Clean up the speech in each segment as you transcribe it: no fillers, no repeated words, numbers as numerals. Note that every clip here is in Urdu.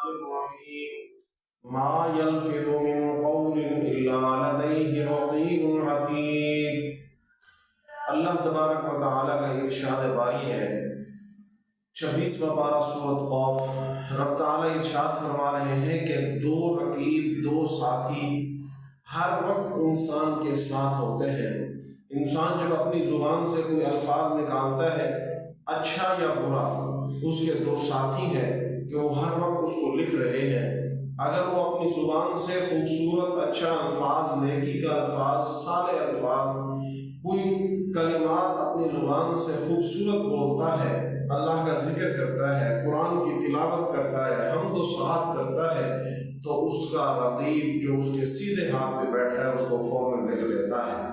الرحيم ما يلفظ من قول إلا لديه رقيب عتيد۔ اللہ تبارک و تعالیٰ کا ارشاد باری ہے 26واں پارہ سورۃ قاف۔ رب تعالیٰ ارشاد فرما رہے ہیں کہ دو رقیب، دو ساتھی ہر وقت انسان کے ساتھ ہوتے ہیں۔ انسان جب اپنی زبان سے کوئی الفاظ نکالتا ہے اچھا یا برا، اس کے دو ساتھی ہیں کہ وہ ہر وقت اس کو لکھ رہے ہیں۔ اگر وہ اپنی زبان سے خوبصورت اچھا الفاظ، نیکی کا الفاظ، صالح الفاظ، کوئی کلمات اپنی زبان سے خوبصورت بولتا ہے، اللہ کا ذکر کرتا ہے، قرآن کی تلاوت کرتا ہے، حمد و ثناء کرتا ہے، تو اس کا رقیب جو اس کے سیدھے ہاتھ پہ بیٹھا ہے اس کو فوراً لکھ لیتا ہے۔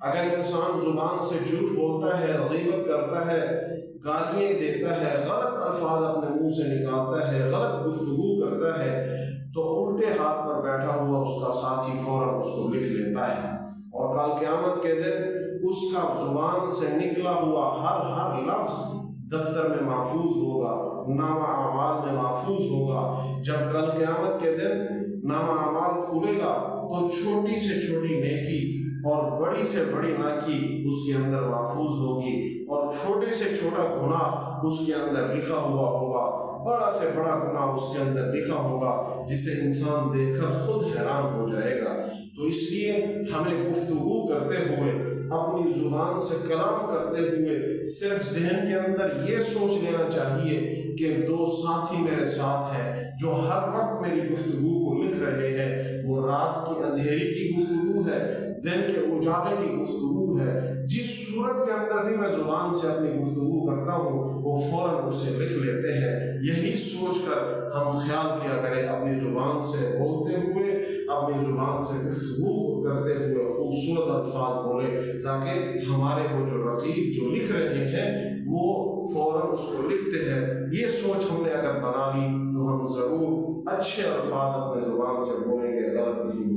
اگر انسان زبان سے جھوٹ بولتا ہے، غیبت کرتا ہے، گالیاں دیتا ہے، غلط الفاظ اپنے منہ سے نکالتا ہے، غلط گفتگو کرتا ہے، تو الٹے ہاتھ پر بیٹھا ہوا اس کا ساتھی فوراً اس کو لکھ لیتا ہے۔ اور کل قیامت کے دن اس کا زبان سے نکلا ہوا ہر لفظ دفتر میں محفوظ ہوگا، نامہ اعمال میں محفوظ ہوگا۔ جب کل قیامت کے دن نامہ اعمال کھلے گا تو چھوٹی سے چھوٹی نیکی اور بڑی سے بڑی نیکی اس کے اندر محفوظ ہوگی، اور چھوٹے سے چھوٹا گناہ اس کے اندر لکھا ہوا ہوگا، بڑا سے بڑا گناہ اس کے اندر لکھا ہوگا جسے انسان دیکھ کر خود حیران ہو جائے گا۔ تو اس لیے ہمیں گفتگو کرتے ہوئے، اپنی زبان سے کلام کرتے ہوئے صرف ذہن کے اندر یہ سوچ لینا چاہیے کہ دو ساتھی میرے ساتھ ہیں جو ہر وقت میری گفتگو کو لکھ رہے ہیں۔ وہ رات کی اندھیری کی گفتگو ہے، دن کے اجالے کی گفتگو ہے، جس صورت کے اندر بھی میں زبان سے اپنی گفتگو کرتا ہوں وہ فوراً اسے لکھ لیتے ہیں۔ یہی سوچ کر ہم خیال کیا کریں، اپنی زبان سے بولتے ہوئے، اپنی زبان سے گفتگو کرتے ہوئے خوبصورت الفاظ بولیں، تاکہ ہمارے وہ جو رقیب جو لکھ رہے ہیں وہ فوراً اس کو لکھتے ہیں۔ یہ سوچ ہم نے اگر بنا لی تو ہم ضرور اچھے الفاظ اپنے زبان سے بولیں گے، غلط نہیں